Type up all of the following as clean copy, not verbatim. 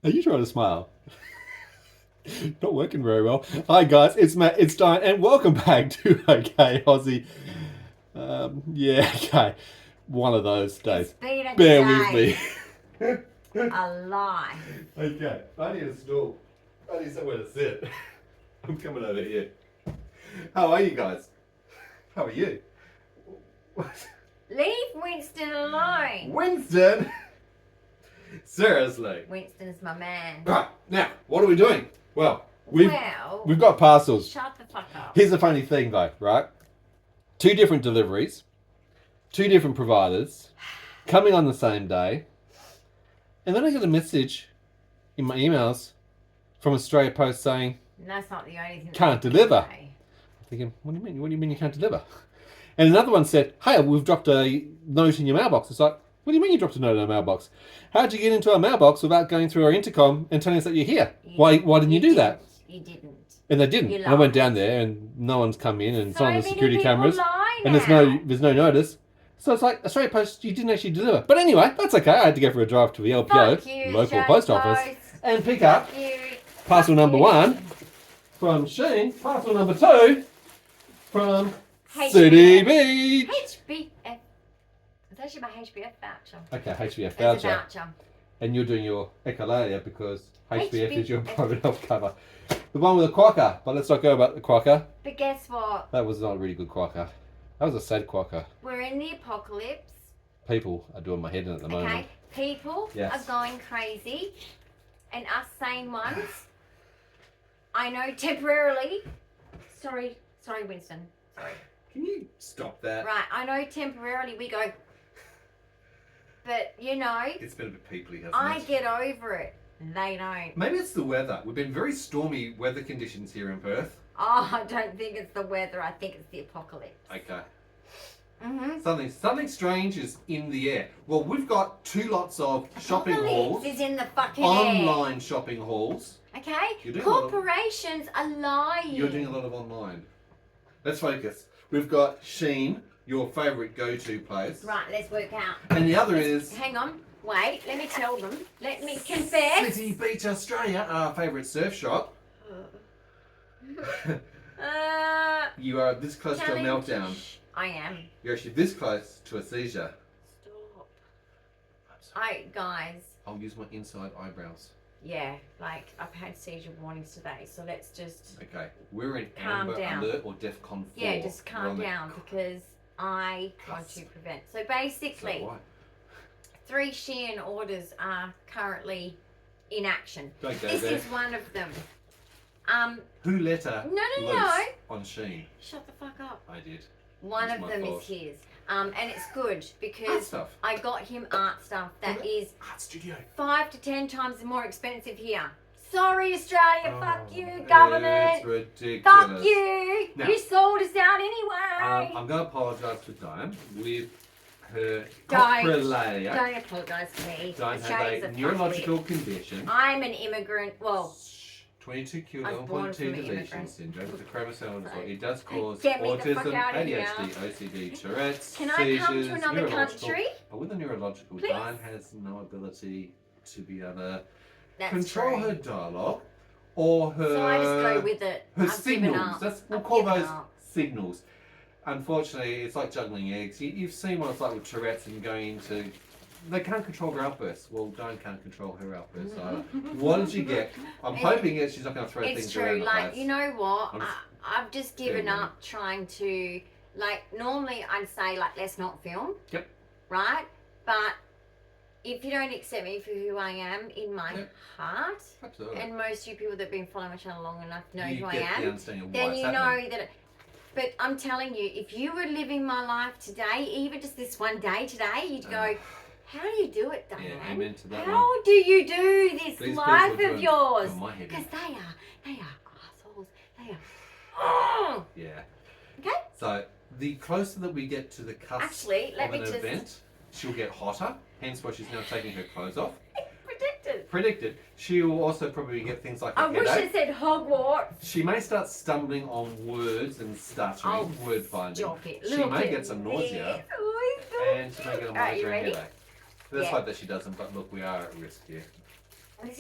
Are you trying to smile? Not working very well. Hi guys, it's Matt, it's Dyan, and welcome back to Ok Aussie. Yeah, okay. One of those days. It's been a Bear day. with me. A lie. Okay, I need a stool. I need somewhere to sit. I'm coming over here. How are you guys? How are you? Leave Winston alone. Winston? Seriously. Winston's my man. Right, now, what are we doing? Well, we've got parcels. Shut the fuck up. Here's the funny thing though, right? 2 different deliveries, 2 different providers, coming on the same day. And then I get a message in my emails from Australia Post saying, That's not the only thing. can't deliver. I'm thinking, what do you mean? What do you mean you can't deliver? And another one said, hey, we've dropped a note in your mailbox. It's like, what do you mean you dropped a note in our mailbox? How'd you get into our mailbox without going through our intercom and telling us that you're here? Why didn't you do that? You didn't. And they didn't. I went down there and no one's come in and it's on the security cameras. And there's no notice. So it's like, Australia Post, you didn't actually deliver. But anyway, that's okay. I had to go for a drive to the LPO, local post office, and pick up parcel number 1 from Shein, parcel number 2 from City Beach. HBF. It's actually my HBF voucher. Okay, HBF It's voucher. a voucher. And you're doing your echolalia because HBF is your private health cover. The one with the quokka, but let's not go about the quokka. But guess what? That was not a really good quokka. That was a sad quokka. We're in the apocalypse. People are doing my head in at the moment. Okay, people are going crazy, and us sane ones, I know temporarily. Sorry, Winston. Sorry. Can you stop that? Right, I know temporarily we go, but you know, It's been a bit peoply, hasn't I it? get over it. They don't. Maybe it's the weather. We've been very stormy weather conditions here in Perth. Oh, I don't think it's the weather. I think it's the apocalypse. Okay. Mhm. Something strange is in the air. Well, we've got 2 lots of shopping hauls. Apocalypse is in the fucking Online shopping hauls. air. Okay? You're doing Corporations are lying. You're doing a lot of online. Let's focus. We've got Shein, your favourite go-to place. Right, let's work out. And the other is Hang on. Wait, let me tell them. Let me confess. City Beach, Australia, our favourite surf shop. You are this close to a meltdown. I am. You're actually this close to a seizure. Stop. I'm sorry. Guys. I'll use my inside eyebrows. Yeah, like I've had seizure warnings today, so let's just Okay, we're in calm Amber down. Alert or DEFCON 4. Yeah, just calm down because I want to prevent. So basically, So what? 3 Shein orders are currently in action. Don't go This there. is one of them. Who let her No. loose on Shein? Shut the fuck up. I did. One It's of my them fault. is his. And it's good Art because stuff. I got him art stuff that is Art studio. 5 to 10 times more expensive here. Sorry, Australia. Fuck you, It's government. ridiculous. Fuck you. Now- You sold us out anyway. I'm going to apologise to Diane with her Don't coprolalia. apologise to me. Diane Australia's has a fuck neurological it. condition. I'm an immigrant. Well, 22 I kilo, was born 1.2 from an deletion immigrant. syndrome with the chromosonal disorder. It does cause Get me the fuck autism, out of ADHD, here. OCD, Tourette's, Can I seizures, come to another neurological. country? But with the neurological, Please? Diane has no ability to be able to that's control true. her dialogue or her So I just go with it. her I've given signals. up. We'll I've call given those up. signals. Unfortunately, it's like juggling eggs. You've seen what it's like with Tourette's and going into. They can't control their outbursts. Well, Diane can't control her outbursts either. What did you get? I'm hoping that she's not going to throw It's things true. around the Like, place. you know what? I'm s- I've just given Fair up trying to, like, normally I'd say, like, let's not film. Yep. Right? But if you don't accept me for who I am in my Yep. heart, Absolutely. and most of you people that have been following my channel long enough know you who I get the am, understanding of why then it's you happening. know that. But I'm telling you, if you were living my life today, even just this one day today, you'd go, how do you do it, Diane? Yeah, amen to that How one. do you do this These life people are of doing- yours? on my head. Because they are assholes. They are. Oh! Yeah. Okay. So the closer that we get to the cusp Actually, let of me an just- event, she'll get hotter. Hence why she's now taking her clothes off. Predicted. Predicted. She will also probably get things like a I wish headache. it said Hogwarts. She may start stumbling on words and stuttering, Oh, word finding. stop it. She Look may at get some nausea. this. Oh, And she may get a migraine headache. Let's hope that she doesn't, but look, we are at risk here.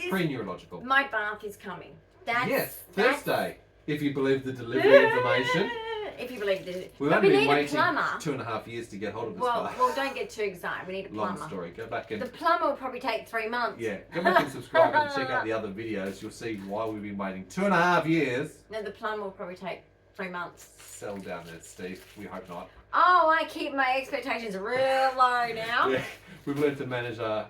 Pre-neurological. My bath is coming. Yes, Thursday. If you believe the delivery information. If you believe the... We've only been waiting 2.5 years to get hold of this guy. Well, don't get too excited. We need a plumber. Long story. Go back and... The plumber will probably take 3 months. Yeah. Go back and subscribe and check out the other videos. You'll see why we've been waiting 2.5 years. No, the plumber will probably take 3 months. Settle down there, Steve. We hope not. Oh, I keep my expectations real low now. Yeah. We've learned to manage our...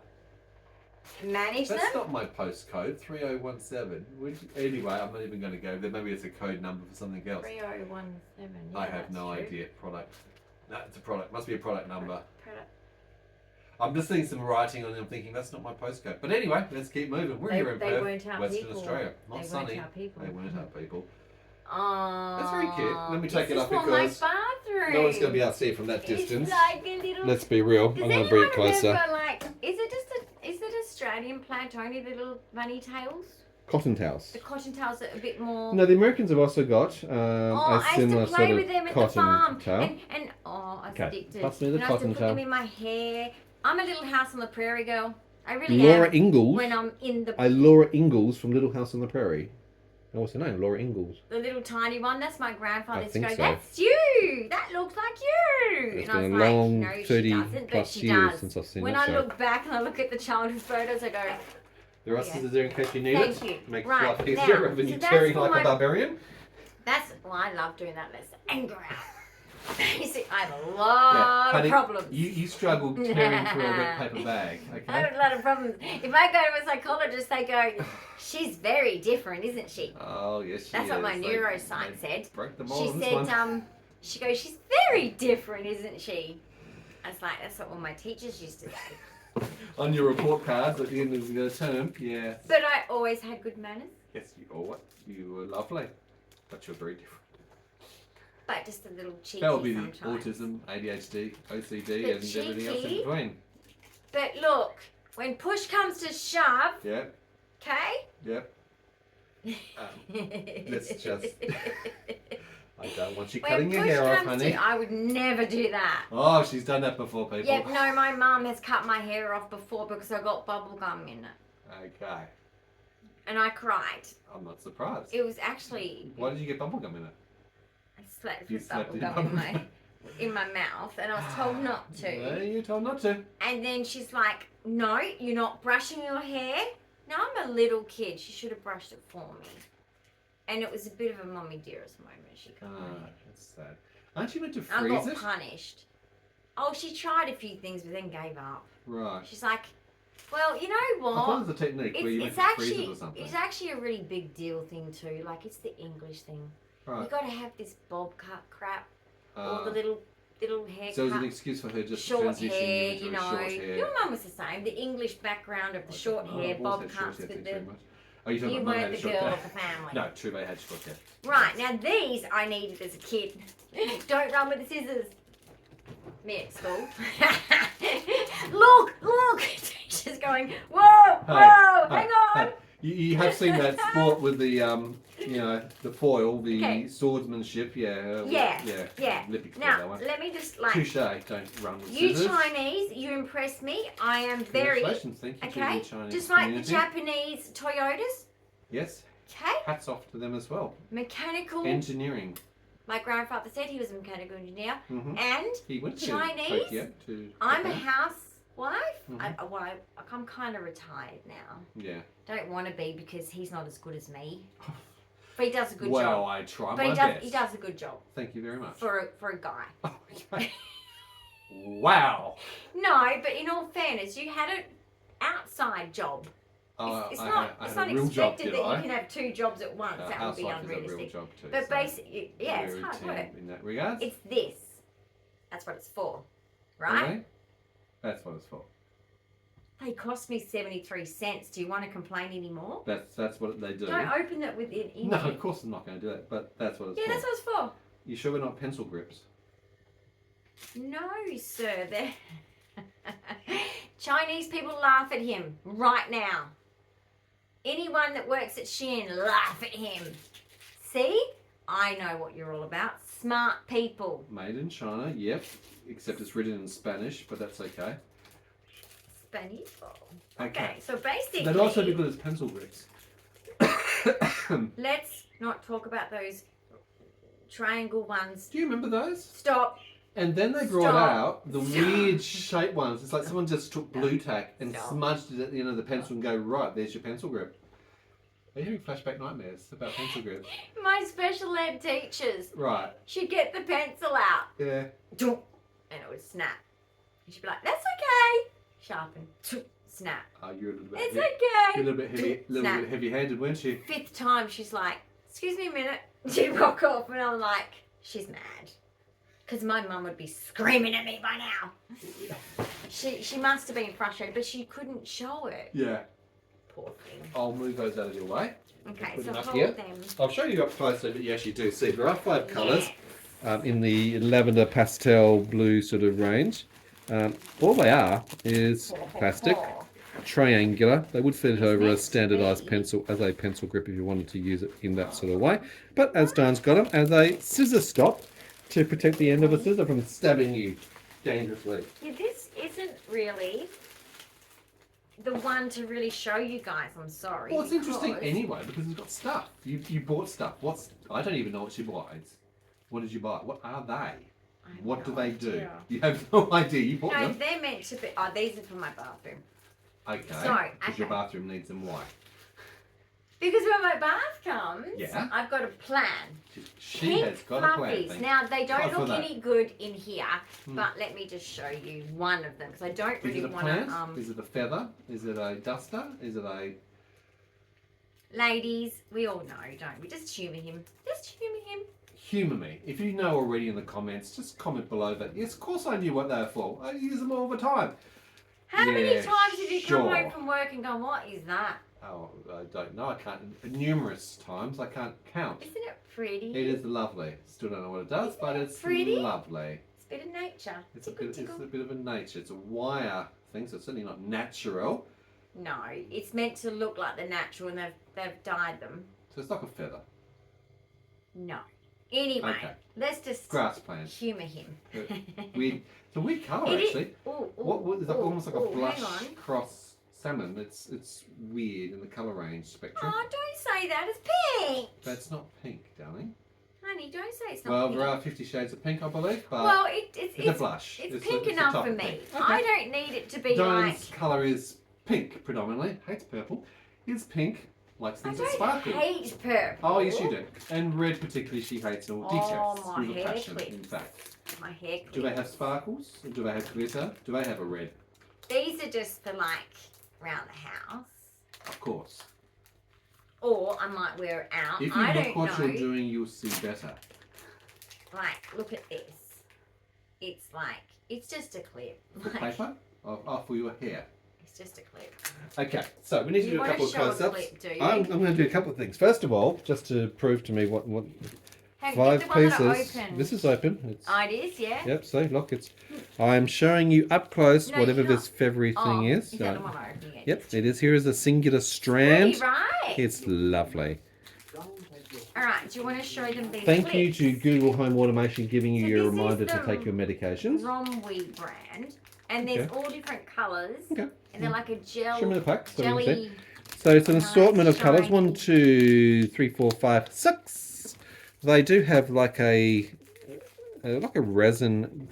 Manage them? That's not my postcode, 3017. Anyway, I'm not even going to go there. Maybe it's a code number for something else. 3017. Yeah, I have no idea. Product. No, it's a product. Must be a product number. Product. I'm just seeing some writing on it. I'm thinking that's not my postcode. But anyway, let's keep moving. We're here in Perth, Western Australia. Not sunny. They weren't our people. Oh, that's very cute. Let me take it up because because my bathroom. No one's going to be able to see it from that distance. It's like a little... Let's be real. I'm going to bring it closer. Remember, like, is it Australian plant only the little bunny tails? Cotton towels. The cotton towels are a bit more... No, the Americans have also got a similar sort of with them at the farm. towel. And I was addicted. Pass me the and I cotton used to put them in my hair. I'm a little house on the prairie girl. I really Laura am. Ingalls. When I'm in the... Laura Ingalls from Little House on the Prairie. Oh, what's her name? Laura Ingalls. The little tiny one. That's my grandfather. I think so. That's you. That looks like you. It's and I been was a long like, no, 30 she doesn't, plus but she years does. since I've seen when it. I look back and I look at the childhood photos, I go... There are scissors there in case you need it. Thank you. Make right. life easier rather than you tearing like a barbarian. That's... Well, I love doing that. Let's anger out. You see, I have a lot of problems. You struggle tearing through a wet paper bag, okay? I have a lot of problems. If I go to a psychologist, they go, she's very different, isn't she? Oh, yes, she is. That's what my neuroscience said. Broke them all she on said, this one. she goes, she's very different, isn't she? I was like, that's what all my teachers used to say. On your report cards at the end of the term, yeah. But I always had good manners. Yes, you were lovely. But you're very different. But just a little cheeky that would be sometimes. the autism, ADHD, OCD, but and everything else in between. But look, when push comes to shove, Yep. Okay? Yep. Let's just... I don't want you when cutting your hair off, honey. I would never do that. Oh, she's done that before, people. Yep, no, my mum has cut my hair off before because I got bubble gum in it. Okay. And I cried. I'm not surprised. It was actually... Why did you get bubble gum in it? I slept with bubble gum in my mouth and I was told not to. No, you were told not to. And then she's like, no, you're not brushing your hair. Now I'm a little kid. She should have brushed it for me. And it was a bit of a mommy dearest moment. She cut my hair. That's sad. Aren't you meant to freeze I got it? punished. Oh, she tried a few things but then gave up. Right. She's like, well, you know what? I thought it was a technique where you meant to freeze it or something. It's actually a really big deal thing too. Like, it's the English thing. Right. You got to have this bob cut crap or the little haircut. So it was an excuse for her just short transitioning hair, into you a know. short hair. Your mum was the same. The English background of the short hair, bob cuts with the... Oh, you talking about weren't the girl of the family. No, true, they had short hair. Right, now these I needed as a kid. Don't run with the scissors. Me at school. Look! She's going, whoa, hang on. You have seen that sport with the, the foil, the swordsmanship, yeah. Now, let me just Touche, don't run with you scissors. Chinese, you impress me. I am very... Congratulations, thank you to the Chinese just like community. the Japanese Toyotas. Yes. Okay. Hats off to them as well. Mechanical. Engineering. My grandfather said he was a mechanical engineer. Mm-hmm. And he went to Chinese. Tokyo to I'm a housewife. Mm-hmm. I'm kind of retired now. Yeah. Don't want to be because he's not as good as me. But he does a good job. Well, I try my best. He does a good job. Thank you very much. For a guy. Okay. Wow. No, but in all fairness, you had an outside job. It's not expected that you can have two jobs at once. That would be unrealistic. Is a real job too, but basically, it's hard work. In that regard. It's this. That's what it's for, right? Really? That's what it's for. They cost me 73 cents. Do you want to complain anymore? That's what they do. Don't open it with it in. No, of course I'm not going to do that. But that's what it's for. Yeah, that's what it's for. You sure we're not pencil grips? No, sir. They're Chinese people laugh at him right now. Anyone that works at Shein, laugh at him. See? I know what you're all about. Smart people. Made in China, yep. Except it's written in Spanish, but that's okay. Spanish? Okay, so basically... They'd also be good as pencil grips. Let's not talk about those triangle ones. Do you remember those? Stop. And then they brought out the weird shape ones. It's like someone just took blue tack and smudged it at the end of the pencil and go, right, there's your pencil grip. Are you having flashback nightmares about pencil grips? My special ed teachers. Right. She'd get the pencil out. Yeah. And it would snap. And she'd be like, that's okay. Sharpen. Snap. Oh, you're a little bit It's heavy. okay. You're a little bit heavy-handed, weren't you? 5th time, she's like, excuse me a minute. She'd walk off and I'm like, she's mad. Because my mum would be screaming at me by now. She must have been frustrated, but she couldn't show it. Yeah. Poor thing. I'll move those out of your way. Okay, so hold them. I'll show you up close so that you actually do see. There are 5 colours in the lavender, pastel, blue sort of range. All they are is plastic, triangular. They would fit over a standardised pencil as a pencil grip if you wanted to use it in that sort of way. But as Dyan's got them, as a scissor stop to protect the end of a scissor from stabbing you dangerously. Yeah, this isn't really the one to really show you guys, I'm sorry. Well, it's interesting anyway because it's got stuff. You bought stuff. I don't even know what she buys. What did you buy? What are they? What do they do? You have no idea. You bought them. No, they're meant to be. Oh, these are for my bathroom. Okay. Because your bathroom needs them why? Because when my bath comes, I've got a plan. She has got a plan. Now, they don't look any good in here, but let me just show you one of them because I don't really want to... Is it a feather? Is it a duster? Is it a... Ladies, we all know, don't we? Just humour him. Just humour him. Humour me. If you know already in the comments, just comment below that. Yes, of course I knew what they were for. I use them all the time. How many times have you come home from work and gone, what is that? Oh, I don't know. I can't. Numerous times. I can't count. Isn't it pretty? It is lovely. Still don't know what it does, but it's pretty? Lovely. It's a bit of nature. It's a bit of a nature. It's a wire thing, so it's certainly not natural. No, it's meant to look like the natural, and they've dyed them. So it's like a feather. No. Anyway, let's just grass plant. Humour him. It's a weird colour actually. What is that? Almost like a blush cross salmon. It's weird in the colour range spectrum. Oh, don't say that. It's pink. That's not pink, darling. Honey, don't say it's not pink. Well, there are 50 shades of pink, I believe, but well, it's a blush. It's pink enough for me. Okay. I don't need it to be Dyan's colour is pink predominantly. Hates purple. Is pink. Likes things that sparkle. I hate purple. Oh, yes, you do. And red, particularly, she hates and will detest with a passion, in fact. My hair clips. Do they have sparkles? Do they have glitter? Do they have a red? These are just for, like, around the house. Of course. Or I might wear it out. If you look what you're doing, you'll see better. Like, look at this. It's like, it's just a clip. For paper? Oh, for your hair. It's just a clip. Okay, so we need to do a couple of close-ups. I'm going to do a couple of things. First of all, just to prove to me what 5 pieces. This is open. It is, yeah. Yep. See, look, it's. I'm showing you up close whatever this feathery thing is. Is that the one opening it? Yep, it is. Here is a singular strand. Right. It's lovely. All right. Do you want to show them these? Thank you to Google Home Automation giving you your reminder to take your medications. Romwe brand. And there's all different colours. Okay. And they're like a Show me the pack. jelly. So it's an assortment of colours. 1, 2, 3, 4, 5, 6. They do have like a resin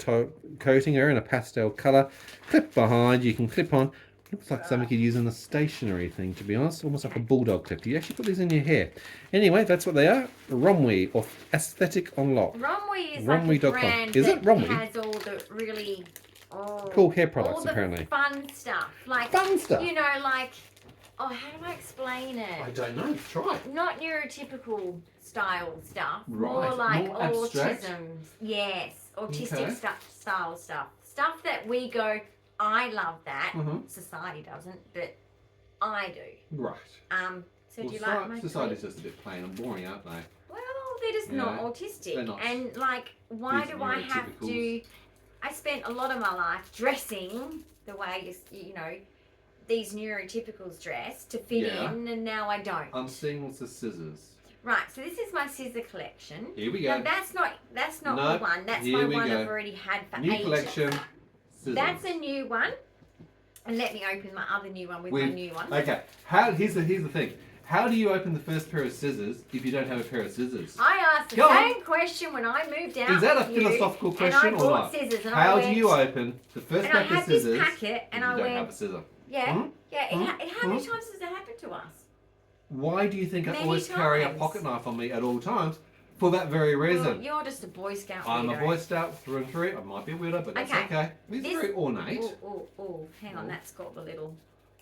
coating there in a pastel colour. Clip behind. You can clip on. Looks like something you could use in a stationery thing, to be honest. Almost like a bulldog clip. You actually put these in your hair. Anyway, that's what they are. Romwe, or Aesthetic on Lock. Romwe is like a brand that has all the really... cool hair products, all the apparently. Fun stuff. Like, fun stuff? You know, like, how do I explain it? I don't know. Try. Not neurotypical style stuff. Right. More like More abstract? autism. Yes. Autistic style stuff. Stuff that we go, I love that. Society doesn't, but I do. Right. So do you like my society's just a bit plain and boring, aren't they? Well, they're just not autistic. They're not. And, like, why do I have to... I spent a lot of my life dressing the way, you know, these neurotypicals dress to fit in, and now I don't. I'm seeing the scissors. Right, so this is my scissor collection. Here we go. Now that's not Nope. the one. That's Here my we one go. I've already had for New ages. collection. Scissors. That's a new one. And let me open my other new one with my new one. Okay. Here's the thing. How do you open the first pair of scissors if you don't have a pair of scissors? I asked the same question when I moved out. Is that a with you, philosophical and question I or bought not? scissors and How I do went, you open the first and I pack of had this scissors? packet and you I don't went, have a scissor. yeah, Hmm? yeah. How many times has that happened to us? Why do you think I Many always carry a times. pocket knife on me at all times? For that very reason. Well, you're just a Boy Scout. I'm a weirdo. Boy Scout through and through. I might be a weirdo, but that's okay. This is very ornate. Oh, hang on, that's got the little.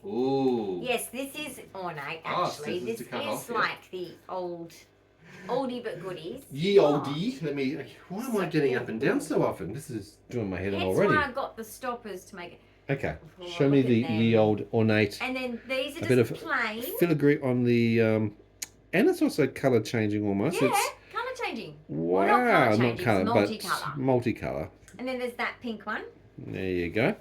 Ooh. Yes, this is ornate Ah, actually. scissors This to cut is off, yeah. like the oldie but goodies. Ye oldie. Let me. Why am I getting up and down so often? This is doing my head in That's already. why I got the stoppers to make it. Okay. Oh, Show me look the at them. ye old ornate. And then these are A bit just of plain. Filigree on the. And it's also colour changing almost. Yeah, It's, colour changing. wow, Well, not colour not changing, colour, it's but multicolour. multicolour. And then there's that pink one. There you go.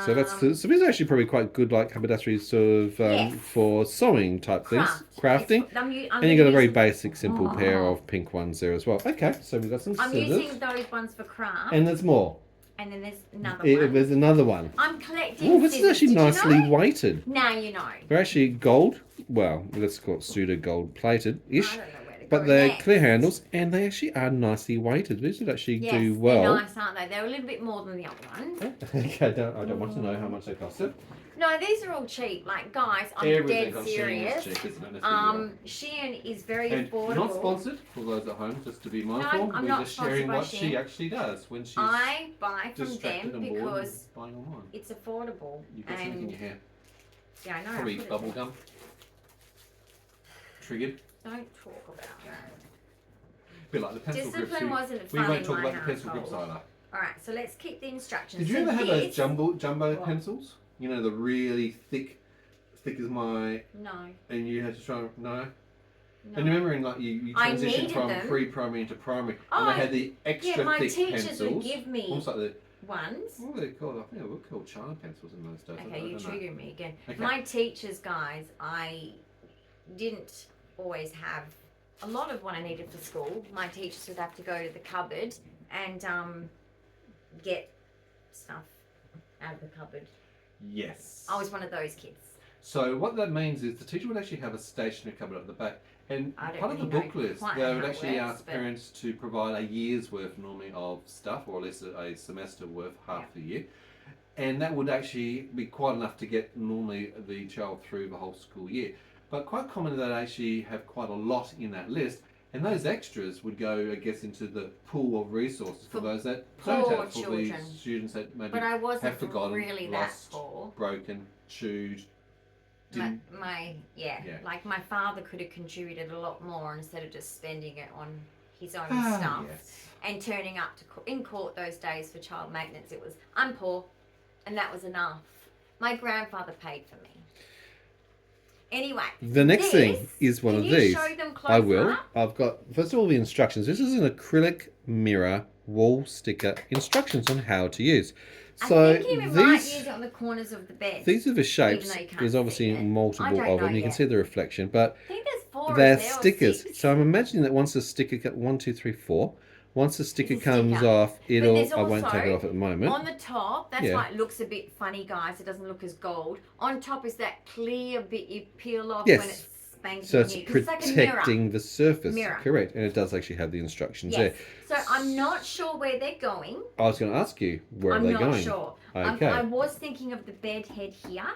So that's so these are actually probably quite good, like haberdashery sort of Yes. for sewing type things, crafting. I'm And you got a very using- basic, simple pair of pink ones there as well. Okay, so we've got some I'm scissors. using those ones for craft. And there's more. And then there's another one. There's another one. I'm collecting Oh, this is scissors. actually Did you nicely know? weighted. Now you know. They're actually gold. Well, let's call it pseudo gold plated-ish. I don't know where to But go they're next. clear handles, and they actually are nicely weighted. These would actually Yes, do they're well. nice, aren't they? They're a little bit more than the other one. Okay, I don't want to know how much they costed. No, these are all cheap. Like, guys, I'm Everything dead on Shein is serious. cheap, isn't it? Let's be real. Shein is very And affordable. not sponsored for those at home, just to be mindful. I'm We're not just sharing sponsored by what she Shein. actually does when she's I buy from distracted them and bored because and buying online. it's affordable. You've got something in And your hair. yeah, I know. Probably I put it bubble there. gum. Triggered. Don't talk about that. Bit like the pencil grips. Discipline wasn't We fun won't in talk my about the pencil grips household. either. All right, so let's keep the instructions. Did you So ever have those this- jumbo What? pencils? You know, the really thick as my, No. and you had to try and, no? No. And you remember in like you I transitioned needed from them. pre-primary into primary, Oh, and they had the extra Yeah, my thick teachers pencils. would give me Almost like the, ones. what were they called? I think they were called child pencils in those days. I Okay, you don't know. trigger me again. Okay. My teachers, guys, I didn't always have a lot of what I needed for school. My teachers would have to go to the cupboard and get stuff out of the cupboard. Yes. I was one of those kids. So what that means is the teacher would actually have a stationary cupboard at the back, and I don't part of the really book know list quite they how would it actually works, ask but- parents to provide a year's worth normally of stuff, or at least a semester worth, half the year, and that would actually be quite enough to get normally the child through the whole school year. But quite commonly they actually have quite a lot in that list. And those extras would go, I guess, into the pool of resources for those that don't poor have, for children. the students that maybe But I wasn't have forgotten, really lost, that poor. broken, chewed, didn't. Yeah, like my father could have contributed a lot more instead of just spending it on his own stuff Yes. and turning up to in court those days for child maintenance. It was, I'm poor, and that was enough. My grandfather paid for me. Anyway, The next thing this, is one can of you these. show them I closer will. up? I've got, first of all, the instructions. This is an acrylic mirror wall sticker instructions on how to use. So I think you might use these, it on the corners of the bed. these are the shapes. though you can't There's see obviously it. I multiple don't of know them. You can yet. see the reflection, but I think there's 4 they're or there or stickers. 6. So I'm imagining that once the sticker, 1, 2, 3, 4. Once the sticker It's a comes sticker. off, it'll. there's I won't take it also, off at the moment. On the top, that's Yeah. why it looks a bit funny, guys. It doesn't look as gold. On top is that clear bit you peel off Yes. when it's spanking So it's new. 'Cause it's like a mirror. protecting the surface. Mirror. Correct, and it does actually have the instructions Yes. there. So I'm not sure where they're going. I was going to ask you where I'm are they not going? sure. Okay. I was thinking of the bed head here,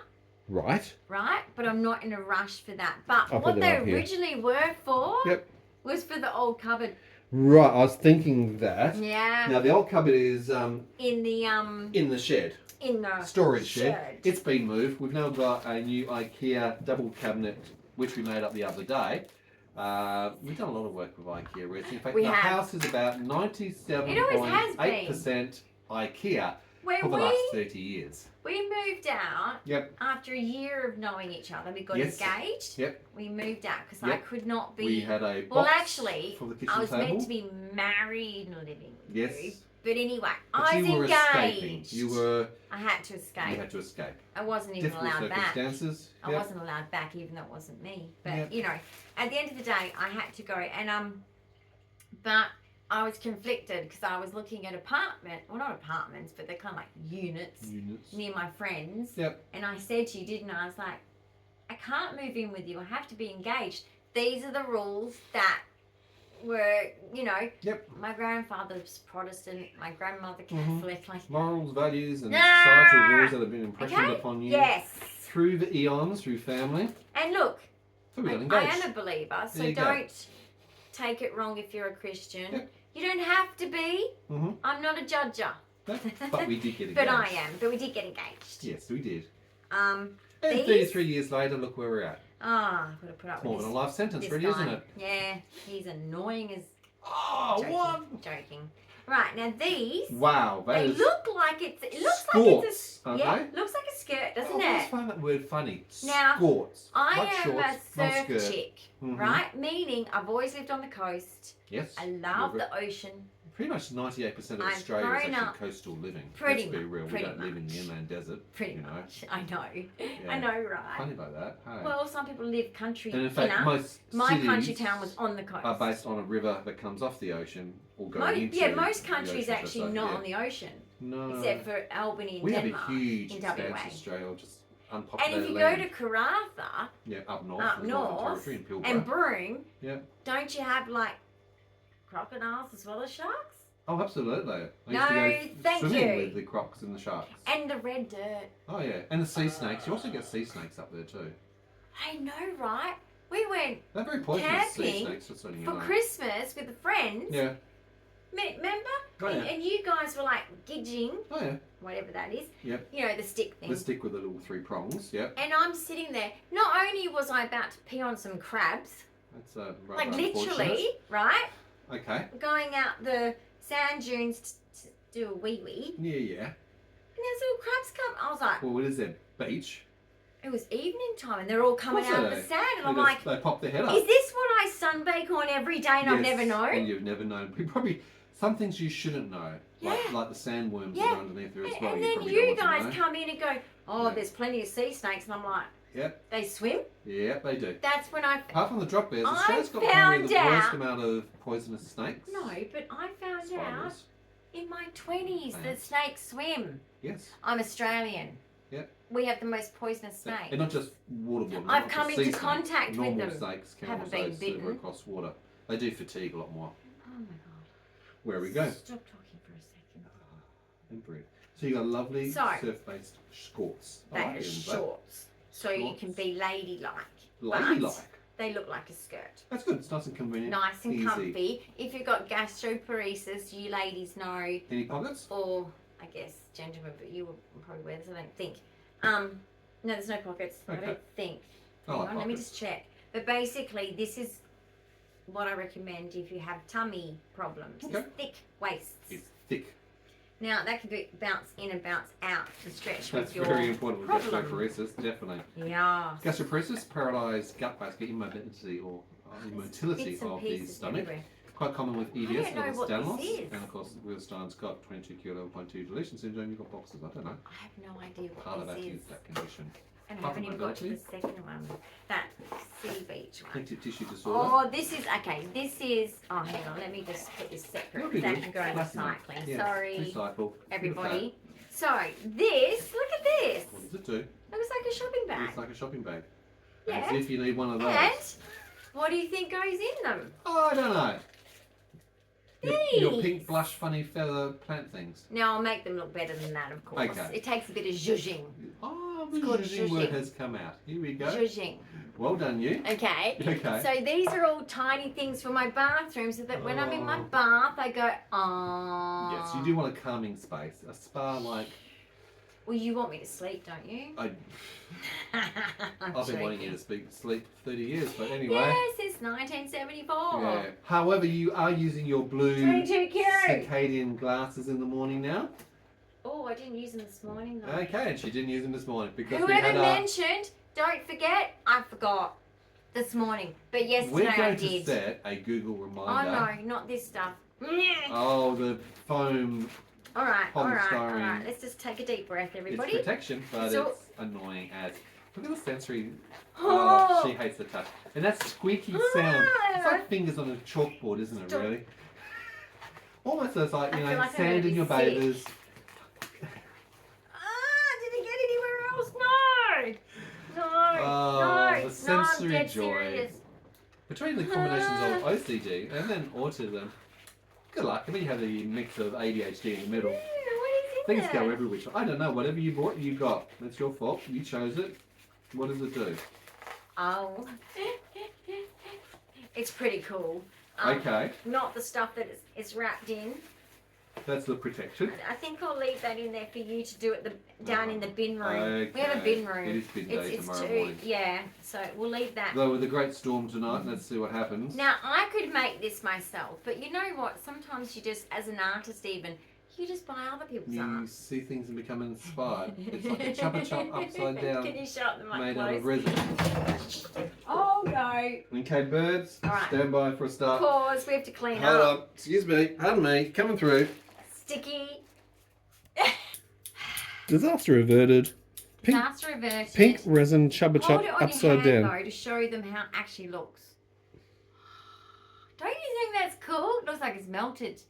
Right. right? But I'm not in a rush for that. But I'll put what them they up here. originally were for Yep. was for the old cupboard. Right. I was thinking that. Yeah. Now the old cupboard is In the in the shed, storage shed. It's been moved. We've now got a new IKEA double cabinet, which we made up the other day. We've done a lot of work with IKEA recently. In fact, We the have. house is about It always has 97.8% IKEA When for the we last 30 years. moved out Yep. after a year of knowing each other, we got Yes. engaged. Yep. We moved out because I Yep. could not be. We had a box Well, actually, for the kitchen I was table. meant to be married and living with Yes. you, But anyway, But I was you were engaged. escaping. I had to escape. You had to escape. I wasn't even Difficult allowed back. circumstances. I wasn't allowed back, even though it wasn't me. But Yep. you know, at the end of the day, I had to go, and but I was conflicted because I was looking at not apartments, but they're kind of like units near my friends. Yep. And I said to you, didn't I? I was like, I can't move in with you. I have to be engaged. These are the rules that were, you know. Yep. My grandfather's Protestant, my grandmother Catholic. Like morals, values, and societal rules that have been impressioned okay? upon you. Yes. Through the eons, through family. And look, So we got I engaged. am a believer, so There you go. don't take it wrong if you're a Christian. Yep. You don't have to be. I'm not a judger. No, but we did get engaged. But I am. But we did get engaged. Yes, we did. And And 33 years later, look where we're at. I've got to put up More with than this. a life sentence, This really, guy. isn't it? Yeah, he's annoying as. Oh, Joking, what? Joking. Right, now these. Wow, that They is look like it looks skorts, like it's aren't yeah, they? looks like a skirt, doesn't I always it? find that word funny. Now, Skorts. I Like am shorts, a not surf skirt. chick, right? Meaning I've always lived on the coast. Yes. I love the ocean. Pretty much 98% of I've Australia is grown actually up coastal living. pretty Let's be real. We pretty don't live in the much. inland desert. Pretty you know. much. I know. Yeah. I know, right? Funny about that. Hey. Well, some people live country. And in fact, most my cities country town was on the coast. are based on a river that comes off the ocean or going into Yeah, most the countries ocean, actually so, not yeah. on the ocean. No. Except for Albany and we Denmark. have a huge in expanse WA. of Australia, just And unpopulated if you land. go to Karratha up north, up the Northern north, Territory in Pilbara. and Broome, Yeah. don't you have like crocodiles as well as sharks? Oh, absolutely. I No, used to go thank swimming you. with the crocs and the sharks. And the red dirt. Oh yeah, and the sea snakes. You also get sea snakes up there too. I know, right? We went They're very poisonous, sea camping snakes, just so you for know. Christmas with the friends. Yeah. Remember? Oh, yeah. And you guys were like gidging, Oh yeah. whatever that is. Yep. You know, the stick thing. The stick with the little 3 prongs. Yep. And I'm sitting there. Not only was I about to pee on some crabs, That's rather like literally, unfortunate. right? Okay. Going out the sand dunes to do a wee wee. Yeah, yeah. And there's little crabs come. I was like, Well, what is that? Beach? it was evening time and they're all coming course out they of the do. sand. And They I'm just- like, they pop their head up. is this what I sunbake on every day and I've Yes, never known? And you've never known. We probably some things you shouldn't know, like the sandworms that Yeah. are underneath there as well. And you then probably you don't want guys to know. come in and go, oh, Yeah. there's plenty of sea snakes. And I'm like, Yep. they swim? Yep, they do. That's when I... Apart from the drop bears, I Australia's got found probably the worst out- amount of poisonous snakes. No, but I found out Spiders. in my 20s that Thanks. snakes swim. Yes. I'm Australian. Yep. We have the most poisonous snakes. And not just waterborne. I've not come just into sea snakes. contact with Normal them. snakes can Haven't also been slither bitten. across water. They do fatigue a lot more. Oh my god. Where we go. Stop talking for a second. And breathe. So you got lovely So, surf-based skirts. I They like are it in black. shorts. So you Shorts. can be ladylike. Ladylike. But they look like a skirt. That's good. It's nice and convenient. Nice and easy. comfy. If you've got gastroparesis, you ladies know, Any pockets? or I guess gentlemen, but you will probably wear this, I don't think. No, there's no pockets. I Okay. don't think. I Hang like on, let me pockets. just check. But basically, this is what I recommend if you have tummy problems. Okay. It's thick waists. It's thick. Now, that can be bounce in and bounce out to stretch That's with your very important with problem. gastroparesis, definitely. Yeah. Gastroparesis, paralysed gut-basket immobility or motility Bits and of the pieces stomach. everywhere. Quite common with EDS, don't know level what Stanlos. this is. And of course, Wheelstein's got 22q level 0.2 deletion syndrome. You've got boxes, I don't know. I have no idea Part of what that this is is. that condition. And I haven't even got to the Hypermobility. second one. That sea beach one. Connective tissue disorder. Oh, this is, okay, this is, oh, hang on, let me just put this separate. That'll be That good. can go in Nice and recycling. yeah, Sorry, Recycle. everybody. So, this, look at this. What does it do? Looks like a shopping bag. It's like a shopping bag. Yeah. As if you need one of those. And what do you think goes in them? Oh, I don't know. Your These. pink blush funny feather plant things. Now, I'll make them look better than that, of course. Okay. It takes a bit of zhuzhing. Oh, It's the called zhuzhing word zhuzhing. has come out. Here we go. Zhuzhing. Well done, you. Okay. Okay. So these are all tiny things for my bathroom so that when I'm in my Oh. bath, I go, oh. Yes, you do want a calming space. A spa like Well, you want me to sleep, don't you? I've been wanting you to sleep for 30 years, but anyway. Yes, it's 1974. Yeah. However, you are using your blue 22 kilo. circadian glasses in the morning now. Oh, I didn't use them this morning though. Okay, and she didn't use them this morning because we Whoever had mentioned, don't forget, I forgot this morning. But we're yesterday I going to did. set a Google Oh reminder. no, not this stuff. Oh, the foam. All right. Polystyrene. Let's just take a deep breath, everybody. It's protection, but So- it's annoying as. Look at the sensory. Oh. She hates the touch. And that squeaky sound. It's like fingers on a chalkboard, isn't it, Stop. really? Almost as like, I you feel know, like I'm sand gonna in your be sick. bathers. Did it get anywhere else? No. Oh, No. the sensory no, I'm dead joy. serious. Between the combinations of OCD and then autism, good luck. I mean, you have the mix of ADHD in the middle. What is Things it? go every which way. I don't know. Whatever you bought, you got. That's your fault. You chose it. What does it do? Oh. It's pretty cool. Okay. Not the stuff that it's wrapped in. That's the protection. I think I'll leave that in there for you to do it down in the bin room. Okay. We have a bin room. It is bin day tomorrow morning. Yeah, so we'll leave that. Though with a great storm tonight, let's see what happens. Now, I could make this myself, but you know what? Sometimes you just, as an artist even, you just buy other people's You art. see things and become inspired. It's like a chuppa chup upside down, Can you shut the mic made out of close? resin. Oh, no. Okay, birds, All right. stand by for a start. Pause, we have to clean Hold up. on, excuse me, pardon me, coming through. Sticky. Disaster averted. Pink, Disaster averted. pink resin chubba Hold chup it on upside your hand, down. though, to show them how it actually looks. Don't you think that's cool? It looks like it's melted.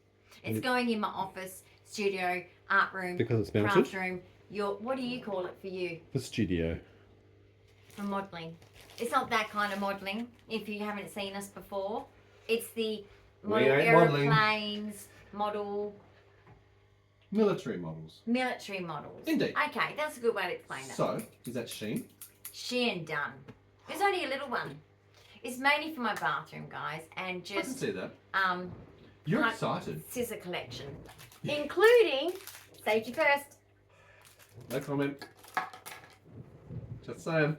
It's going in my office, studio, art room, Because it's melted? craft room. What do you call it for you? The studio. For modelling. It's not that kind of modelling, if you haven't seen us before. It's the model ain't modelling. aeroplanes, model, Military models. military models. Indeed. Okay, that's a good way to explain it. So, is that Shein? Shein done. It's only a little one. It's mainly for my bathroom, guys, and I can just see that. You're Like- excited. scissor collection, including safety first. No comment. Just saying.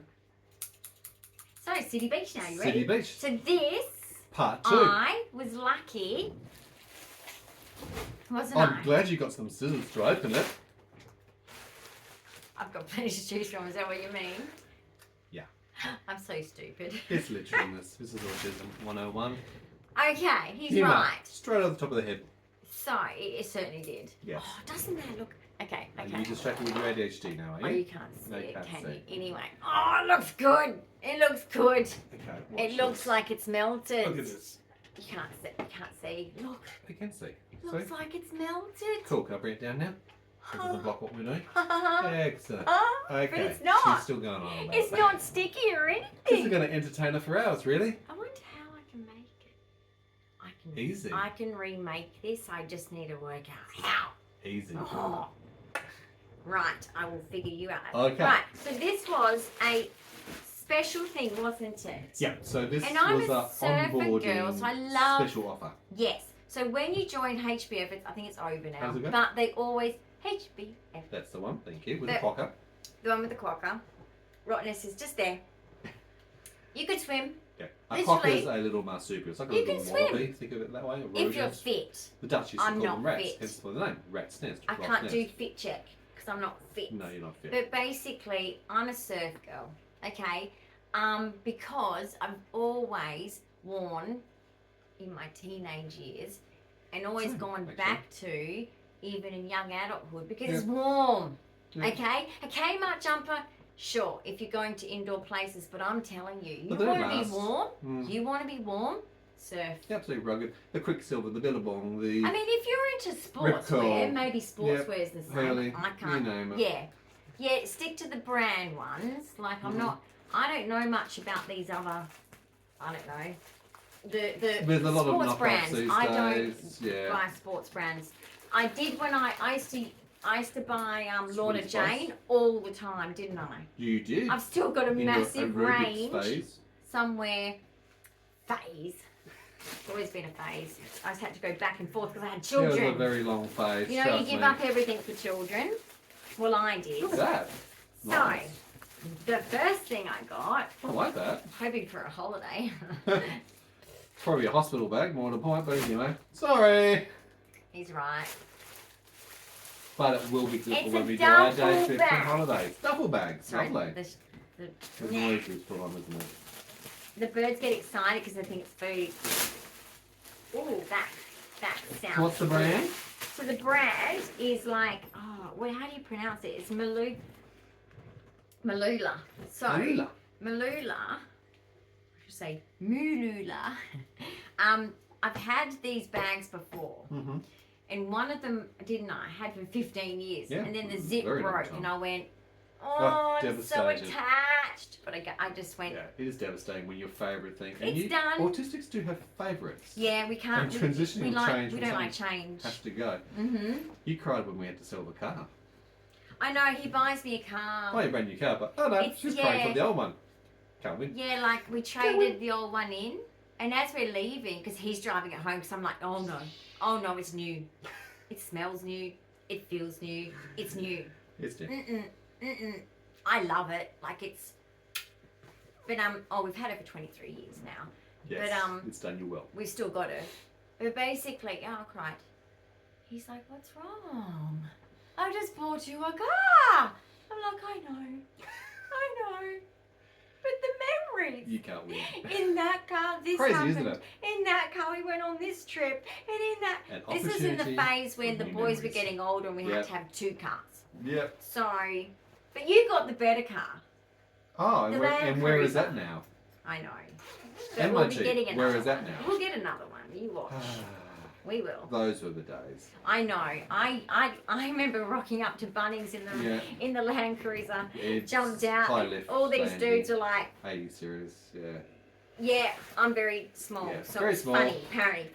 So City Beach now, you ready? City Beach. So this, Part 2. I was lucky, wasn't I'm I? glad you got some scissors to open it. I've got plenty to choose from. Is that what you mean? Yeah. I'm so stupid. It's literally this. This is Autism 101. Okay, he's Humour. right. Straight off the top of the head. So it certainly did. Yes. Oh, doesn't that look? Okay. Are Okay. you distracted with your ADHD now, Oh, are you you? can't see No, you it, can't can see. you? Anyway. Oh, it looks good. It looks good. Okay. It watch looks this. like it's melted. Look at this. You can't see. You can't see. Look. I can see. It looks See? like it's melted. Cool. Can I bring it down now? It doesn't block what we're doing. Excellent. Oh, Okay. but it's not. She's still going on. It's not sticky or This is anything. going to entertain her for hours, really. I wonder how I can make it. I can. Easy. I can remake this. I just need to work out how. Easy. Oh. Right, I will figure you out. Okay. Right, so this was a special thing, wasn't it? Yeah, so this And I'm was a a surfer onboarding girl, so I love- special offer. Yes. So when you join HBF, I think it's over now, How's it go? but they always HBF, That's the one, thank you, with the The- pocket. the one with the quokka. Rottenness is just there. You could swim Yeah. A Literally, cocker is a little marsupial. It's like a you little can swim. wallaby, think of it that way. if you're rodent. fit. The Dutch used to I'm call not them rats, fit. hence the name. Rat's nest. I Rat's can't nest. do fit check because I'm not fit. No, you're not fit. But basically, I'm a surf girl, okay? Because I've always worn, in my teenage years, and always Same, gone actually. back to, even in young adulthood, because Yeah. it's warm, Yeah. okay? A Kmart jumper, sure, if you're going to indoor places, but I'm telling you, you But they don't want to be last. warm, Mm. you want to be warm, surf. Absolutely rugged. The Quicksilver, the Billabong, the... I mean, if you're into sportswear, Ripcord. maybe sportswear is the same. Hurley, I can't. you name it. Yeah, yeah. Stick to the brand ones. Like I'm not. I don't know much about these other. I don't know. The There's a lot of sports knockoffs brands. these I days. don't Yeah. buy sports brands. I did when I used to buy Lorna Sports Jane all the time, didn't I? You did. I've still got a In your massive aerobics range phase. somewhere. Phase. It's always been a phase. I just had to go back and forth because I had It children. was a very long phase. You know, you trust give me. up everything for children. Well, I did. Look at that. So, Nice. the first thing I got, I like that. hoping for a holiday. Probably a hospital bag, more to the point, but anyway. Sorry. He's right. But it will be good It's for when a we do our day duffel trips bag. and holidays. Duffel bags. Sorry, Lovely. the The noise is full on, isn't it? the birds get excited because they think it's food. Ooh, that. that sounds. What's the brand? So the brand is like, well, how do you pronounce it? It's Malula. So Malula. I should say Mulula. I've had these bags before, and one of them I had for 15 years, and then the zip broke, and I went, I'm so attached. But I just went. Yeah, it is devastating when your favourite thing. It's done. Autistics do have favourites. Yeah, we can't. And transitioning change. We don't like change. Has to go. You cried when we had to sell the car. I know, he buys me a car. Oh, you brand new car, but she's crying for the old one. Can't we? Yeah, like we traded the old one in, and as we're leaving, because he's driving it home, so I'm like, oh no, it's new. It smells new. It feels new. It's new. It's new. I love it. Like it's. But we've had it for 23 years now. Yes. But it's done you well. We've still got it. But basically, I cried. He's like, what's wrong? I just bought you a car. I'm like, I know. But the memories. You can't win. In that car, this Crazy, happened. isn't it? In that car, we went on this trip. And in that. An This is in the phase when the boys memories. were getting older and we had to have 2 cars. Yep. So, but you got the better car. Oh, and where is that now? I know. But And we'll my be cheek. getting another Where is that one. now? We'll get another one. You watch. We will. Those were the days. I know. I remember rocking up to Bunnings in the Land Cruiser. It's jumped out. high lift, All these landing, dudes are like, 80 series, yeah. yeah, I'm very small, Yeah, so very it's small. funny. Parrying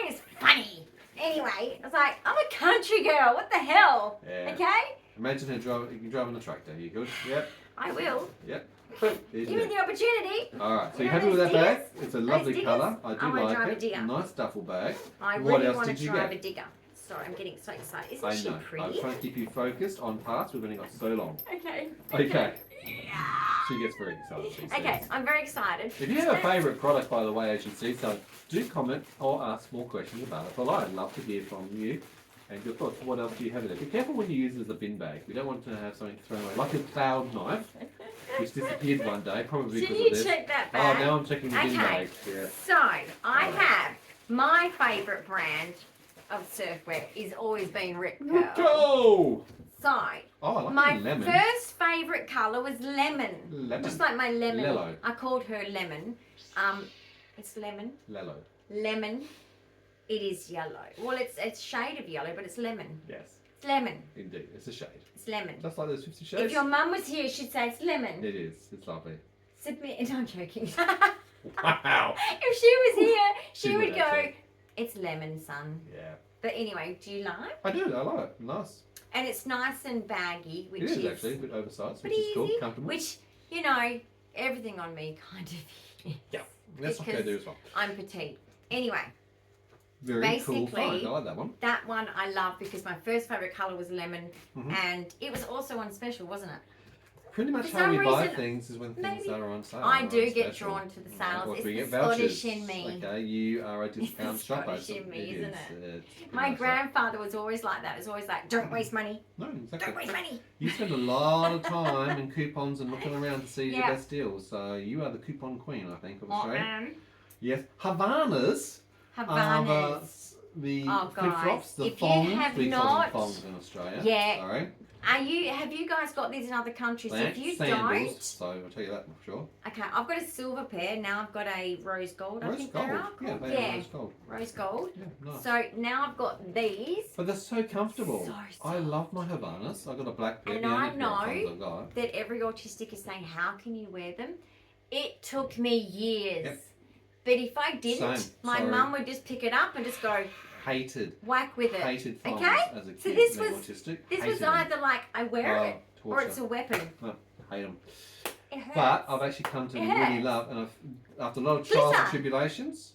is funny. Anyway, I was like, I'm a country girl. What the hell? Yeah. Okay. Imagine her driving a tractor. You good? Yep. I will. Yep. Give me the opportunity. Alright, so You you know happy with that those bag? diggers? It's a lovely diggers? colour. I I do wanna drive a like it. digger. Nice duffel bag. I What really else want did to you drive get? a digger. Sorry, I'm getting so excited. Isn't I she know. I'm pretty? trying to keep you focused on parts. We've only got so long. Okay. Okay. She gets very excited. She Okay, says. I'm very excited. If you have a favourite product, by the way, as you see, so do comment or ask more questions about it. Well, I'd love to hear from you and your thoughts. What else do you have in it? Be careful when you use it as a bin bag. We don't want to have something thrown away, like a cloud knife, which disappeared one day, probably Did because you of this. check that bag? Oh, now I'm checking the bin bag. Yeah. So, I have my favourite brand of surfwear is always been Rip Curl. Go! So, Oh, I like my the lemon. first favourite colour was lemon. Lemon. Just like my lemon. Lello. I called her lemon. It's lemon. Lello. Lemon. It is yellow. Well, it's shade of yellow, but it's lemon. Yes, It's lemon. indeed. It's a shade. It's lemon. Just like those 50 Shades. If your mum was here, she'd say it's lemon. It is. It's lovely. Submit. No, I'm joking. Wow. If she was here, she She would would go, actually. it's lemon, son. Yeah. But anyway, do you like? I do. I like it. Nice. And it's nice and baggy, which It is actually a bit oversized, but which is cool. easy, Comfortable. which, you know, everything on me kind of is. Yeah. That's what I do as well. I'm petite. Anyway, Very cool basically, find. I like that one. that one I love because my first favourite colour was lemon, Mhm. and it was also on special, wasn't it? Pretty much For how some we buy reason, things is when things maybe- are on sale. I or do on get special. drawn to the Right, sales. or It's we the get vouchers. Scottish in me. Okay, you are a It's the discount shopper. Scottish in me, It isn't is. it? It's pretty My much that. grandfather was always like that. It was always like, don't waste money. No, Don't exactly. waste money. You spend a lot of time in coupons and looking around to see Yeah. the best deals. So you are the coupon queen, I think, of Oh, Australia. man. Yes, Havanas. Havanas. The Oh, flip flops, guys, the if you thongs. have We call them not- thongs in Australia. Yeah. Sorry. Have you guys got these in other countries? Pants, If you sandals. So I'll tell you that for sure. don't, okay, I've got a silver pair. Now I've got a rose gold. I Rose think gold. they are Yeah, called. they Yeah, are rose gold. rose gold. Yeah, nice. So now I've got these. But they're so comfortable. So I soft. love my Havanas. I've got a black pair. And the only I pair of know thongs I've got. that every autistic is saying, how can you wear them? It took me years. Yep. But if I didn't, Same. my Sorry. mum would just pick it up and just go Hated. whack with it. Hated thongs Okay? as a kid. So this being was- autistic. This Hated was them. either like I wear it or torture. it's a weapon. Hate them. It hurts. But I've actually come to It really hurts. love, and after a lot of trials and Glitter. tribulations,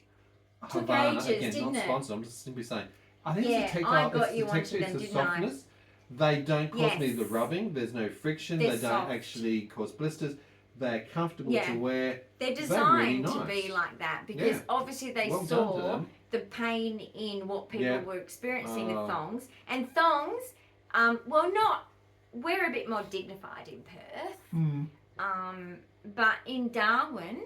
Took Havana, ages, again, didn't not it? sponsored, I'm just simply saying. I think Yeah, it's the I textile, got it's you the onto texture, them, it's the didn't I? softness. They don't cause me Yes. the rubbing, there's no friction, They're they don't soft. actually cause blisters. They're comfortable Yeah. to wear. They're really designed to nice. be like that because Yeah. obviously they Well done to saw them. the pain in what people Yeah. were experiencing with Oh. thongs. And thongs, we're a bit more dignified in Perth. But in Darwin,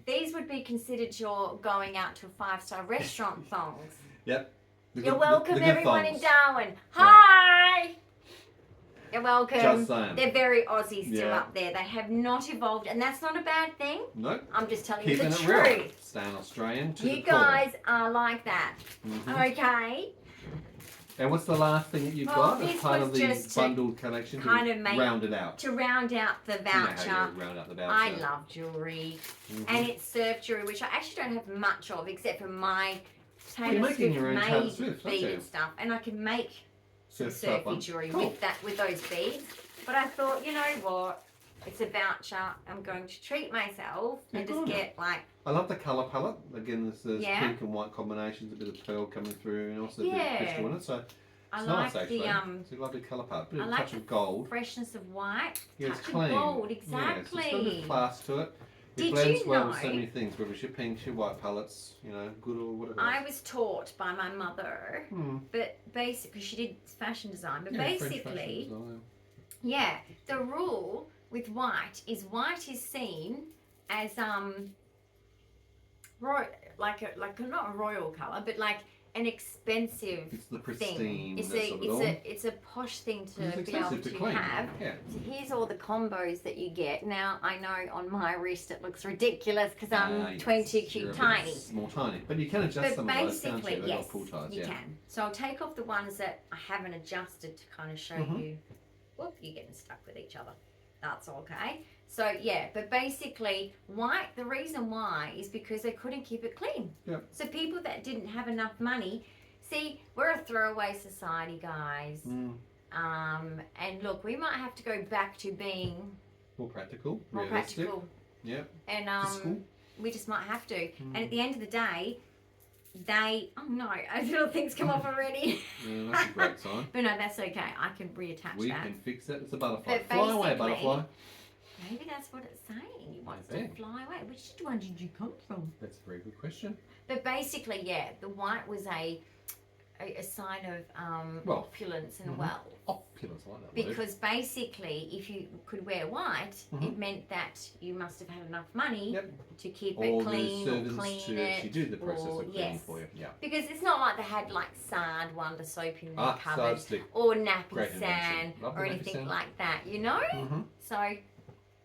these these would be considered your going out to a 5-star restaurant thongs. Yep. You're welcome, everyone in thongs. Darwin. Hi! You're welcome. Just saying. They're very Aussie still Yeah. up there. They have not evolved, and that's not a bad thing. Nope. I'm just telling Keeping you the it truth. real. Staying Australian to You the core. guys are like that. Okay? And what's the last thing that you've Well, got as this part was of the just to bundled collection to kind of make- round it out? To round out the You know how voucher. you round out the voucher. I love jewellery. And it's surf jewellery, which I actually don't have much of, except for my Taylor you're making Swift your own Taylor made Swift, aren't beaded you? stuff. And I can make some Surf one. surfy jewellery Cool. with those beads. But I thought, you know what? It's a voucher. I'm going to treat myself and just get like... I love the colour palette. Again, there's Yeah. pink and white combinations, a bit of pearl coming through, and also a bit Yeah. of crystal in it. So I it's like nice actually. the It's a lovely colour palette. Bit I of like touch the of gold. freshness of white. Yeah, it's touch clean. of gold, Yeah, so it's got a bit exactly. of class to it. It Did blends you well with so know- many things, whether it's your pinks, your white palettes, you know, good or whatever. I was taught by my mother, but basically she did fashion design, but Yeah, French fashion basically, design. yeah, the rule with white is seen as like a not a royal color, but like an expensive It's the thing. pristineness of it all. It's a posh thing to It's be able expensive to to clean. have. Yeah. So here's all the combos that you get. Now I know on my wrist it looks ridiculous because I'm Yes, 22 you're cute a bit tiny. More tiny, but you can adjust But some of those, can't basically, you? They've yes, got pull ties, you yeah. can. So I'll take off the ones that I haven't adjusted to kind of show you. Whoop, you're getting stuck with each other. That's okay. So yeah, but basically, white. The reason why is because they couldn't keep it clean. Yep. So people that didn't have enough money. See, we're a throwaway society, guys. And look, we might have to go back to being More practical, more realistic. practical. Yeah. And Fiscal. we just might have to. And at the end of the day, oh no, little things come off already. Yeah, that's a great sign. But no, that's okay. I can reattach We that. can fix it. It's a butterfly. But Fly away, basically- butterfly. Maybe that's what it's saying. It wants Maybe. to fly away. Which one did you come from? That's a very good question. But basically, yeah, the white was a sign of Well, opulence and wealth. Opulence, I like that word. Because basically, if you could wear white, it meant that you must have had enough money to keep Or it the clean or servants clean to it. actually do the process or, of cleaning yes. for you. Yeah. Because it's not like they had like Sard Wonder soap in their cupboard Autistic. or Nappy Great invention. Sand Love the or Nappy anything Sand. like that, you know? So,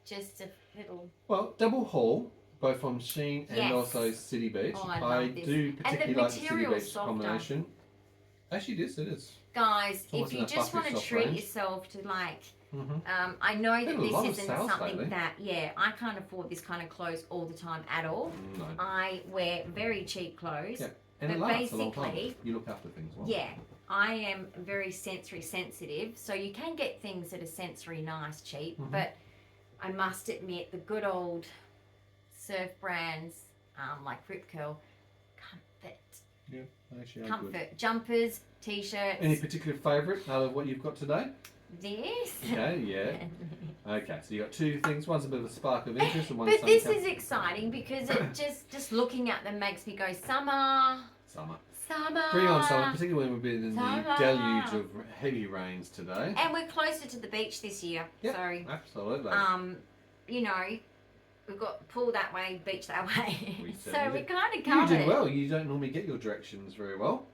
just a little... Well, double haul, both from Shein and Yes. also City Beach. Oh, I love this. do And the particularly like the City material's Beach softer. combination. Actually, it is. Guys, almost if in you that just want fluffy to soft treat range. yourself to like... Mm-hmm. I know that Been a lot of this isn't sales something lately. that, yeah, I can't afford this kind of clothes all the time at all. No. I wear very cheap clothes. Yeah. And it But lasts a long time. basically- You look after things well. Yeah, I am very sensory sensitive, so you can get things that are sensory nice cheap, but I must admit the good old surf brands like Rip Curl, comfort, Yeah, they actually are comfort, good. jumpers, t-shirts, Any particular favourite out of what you've got today? this. Okay, yeah. Okay, so you got two things. One's a bit of a spark of interest and one's But something this else. is exciting because it just looking at them makes me go summer, Summer. summer. Bring on summer, particularly when we've been in the Summer. deluge of heavy rains today. And we're closer to the beach this year, Yep, so absolutely. you know, we've got pool that way, beach that way. We So certainly we're do. kind of You covered. did well. You don't normally get your directions very well.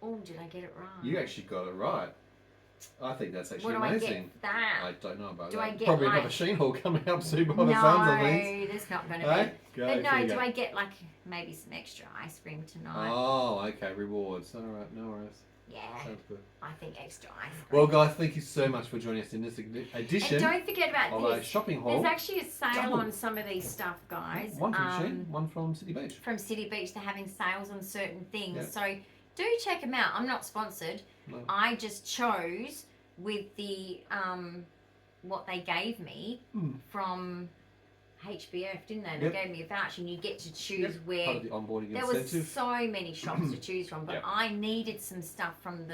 Oh, did I get it right? You actually got it right. I think that's actually What do amazing. I get for that? I don't know about Do that. I get Probably like- another Shein haul coming up soon by the sounds of things. No, there's not going to Hey? be. Go, But no, there you do go. I get like maybe some extra ice cream tonight? Oh, okay. Rewards. All right. No worries. Yeah, Sounds good. I think extra ice cream. Well, guys, thank you so much for joining us in this edition And don't forget about of a this. shopping haul. There's actually a sale Double. on some of these stuff, guys. One from Shein, one from City Beach. From City Beach, they're having sales on certain things. Yep. So do check them out. I'm not sponsored. No. I just chose with the what they gave me from HBF, didn't they? They Yep. gave me a voucher, and you get to choose Yep. where. Part of the onboarding There was incentive. so many shops to choose from, but Yep. I needed some stuff from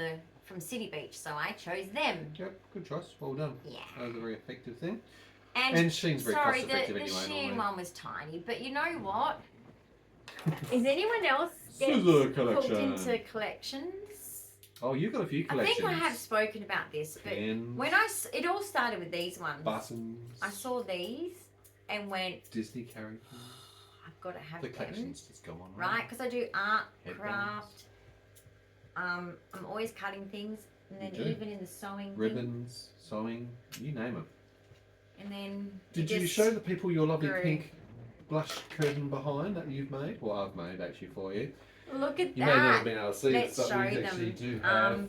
City Beach, so I chose them. Yep, good choice. Well done. Yeah. That was a very effective thing. And, And Shein's very sorry, cost effective the anyway. Shein normally. one was tiny, but you know what? Is anyone else Scissor hooked collection. into collections? Oh, you've got a few I collections. think I have spoken about this, but Pens, when it all started with these ones. buttons, I saw these and went, Disney characters. I've got to have The them. collection's just gone on. Right? Because I do art, Headbands. craft. I'm always cutting things. And then You do. even in the sewing thing. Ribbons, sewing, you name it. And then Did you show the people your lovely pink blush curtain behind that you've made? Well, I've made actually for you. Look at You that. may not have been able to see Let's it, but show we them. actually do have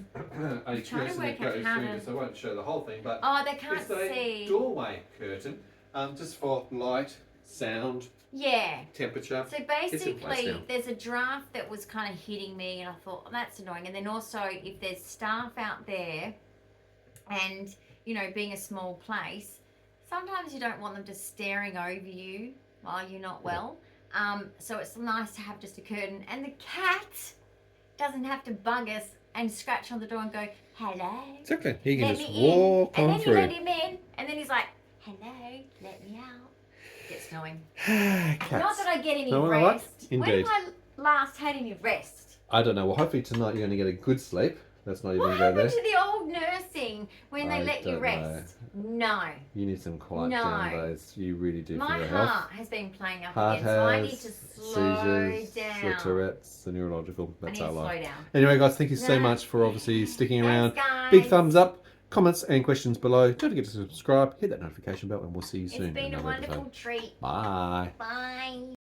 a trying to curtain work that out goes how through to- this. I won't show the whole thing, but Oh, they can't it's a see. doorway curtain, just for light, sound, Yeah. temperature. So in place basically, now. there's a draft that was kind of hitting me, and I thought, oh, that's annoying. And then also, if there's staff out there, and you know, being a small place, sometimes you don't want them just staring over you while you're not well. So it's nice to have just a curtain, and the cat doesn't have to bug us and scratch on the door and go, hello. Exactly. He can Let just me in. walk And on then through. you let him in, and then he's like, hello, let me out. Gets going. Cats. Not that I get any Know what I like? rest. Indeed. When have I last had any rest? I don't know. Well, hopefully tonight you're going to get a good sleep. Let's not even What go there. happened to the old nursing when they I let you don't rest? No. You need some quiet No. down days. You really do for My your heart health. has been playing up Heart again, so I need has to slow seizures, the down. Tourette's, the neurological. I That's need our to slow life. down. Anyway, guys, thank you so Yeah. much for obviously sticking around. Thanks, guys. Big thumbs up, comments and questions below. Don't forget to subscribe, hit that notification bell, and we'll see you soon. It's been in a another wonderful episode. treat. Bye. Bye.